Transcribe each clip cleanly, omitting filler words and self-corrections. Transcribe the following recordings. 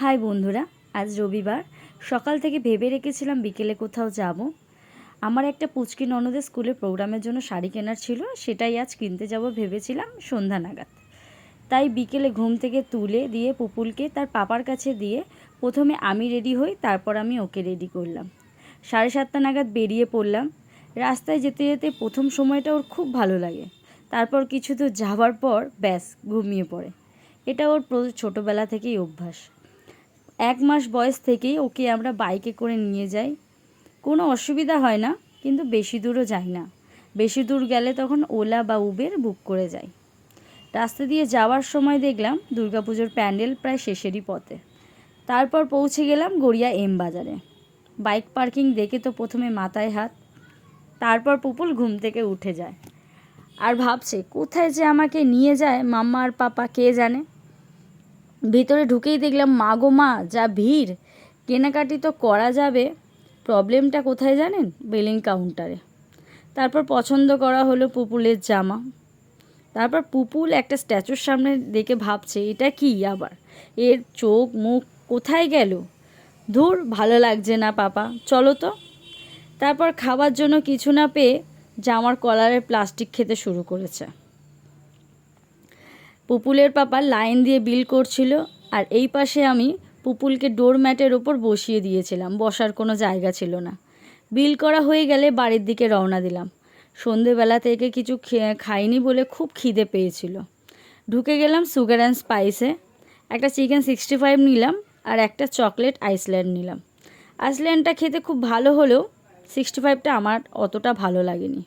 High বন্ধুরা, আজ রবিবার সকাল থেকে ভেবে রেখেছিলাম বিকেলে কোথাও যাব। আমার একটা পুচকি ননদের স্কুলে প্রোগ্রামের জন্য শাড়ি কেনার ছিল, সেটাই আজ কিনতে যাব ভেবেছিলাম সন্ধ্যা নাগাদ। তাই বিকেলে ঘুম থেকে তুলে দিয়ে পুপুলকে তার পাপার কাছে দিয়ে প্রথমে আমি রেডি হই, তারপর আমি ওকে রেডি করলাম। 7:30 নাগাদ বেরিয়ে পড়লাম। রাস্তায় যেতে যেতে প্রথম সময়টা ওর খুব ভালো লাগে, তারপর কিছু দূর যাওয়ার পর ব্যাস ঘুমিয়ে পড়ে। এটা ওর ছোটোবেলা থেকেই অভ্যাস। 1 মাস বয়স থেকেই ওকে আমরা বাইকে করে নিয়ে যাই, কোনো অসুবিধা হয় না, কিন্তু বেশি দূরও যাই না। বেশি দূর গেলে তখন ওলা বা উবের বুক করে যাই। রাস্তা দিয়ে যাওয়ার সময় দেখলাম দুর্গাপুজোর প্যান্ডেল প্রায় শেষেরই পথে। তারপর পৌঁছে গেলাম গড়িয়া এম বাজারে। বাইক পার্কিং দেখে তো প্রথমে মাথায় হাত, তারপর পুপুল ঘুম থেকে উঠে যায় আর ভাবছে কোথায় যে আমাকে নিয়ে যায় মাম্মা আর পাপা কে জানে। ভিতরে ঢুকেই দেখলাম মা গো মা, যা ভিড়! কেনাকাটি তো করা যাবে, প্রবলেমটা কোথায় জানেন? বিলিং কাউন্টারে। তারপর পছন্দ করা হলো পুপুলের জামা। তারপর পুপুল একটা স্ট্যাচুর সামনে দেখে ভাবছে এটা কি আবার, এর চোখ মুখ কোথায় গেল? ধুর, ভালো লাগছে না পাপা, চলো তো। তারপর খাবার জন্য কিছু না পেয়ে জামার কলারের প্লাস্টিক খেতে শুরু করেছে। পুপুলের পাপা লাইন দিয়ে বিল করছিল, আর এই পাশে আমি পুপুলকে ডোরম্যাটের ওপর বসিয়ে দিয়েছিলাম, বসার কোনো জায়গা ছিল না। বিল করা হয়ে গেলে বাড়ির দিকে রওনা দিলাম। সন্ধেবেলা থেকে কিছু খাইনি বলে খুব খিদে পেয়েছিল। ঢুকে গেলাম সুগার অ্যান্ড স্পাইসে। একটা চিকেন 65 নিলাম আর একটা চকলেট আইসল্যান্ড নিলাম। আইসল্যান্ডটা খেতে খুব ভালো হলেও 65টা আমার অতটা ভালো লাগেনি।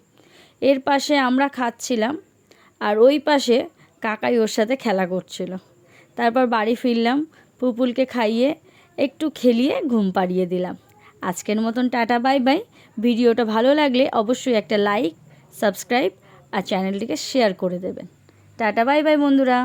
এর পাশে আমরা খাচ্ছিলাম, আর ওই পাশে কাকাই ওর সাথে খেলা করছিল। তারপর বাড়ি ফিরলাম, পুপুলকে খাইয়ে একটু খেলিয়ে ঘুম পাড়িয়ে দিলাম। আজকের মতন টাটা, বাই বাই। ভিডিওটা ভালো লাগলে অবশ্যই একটা লাইক, সাবস্ক্রাইব আর চ্যানেলটিকে শেয়ার করে দেবেন। টাটা, বাই বাই বন্ধুরা।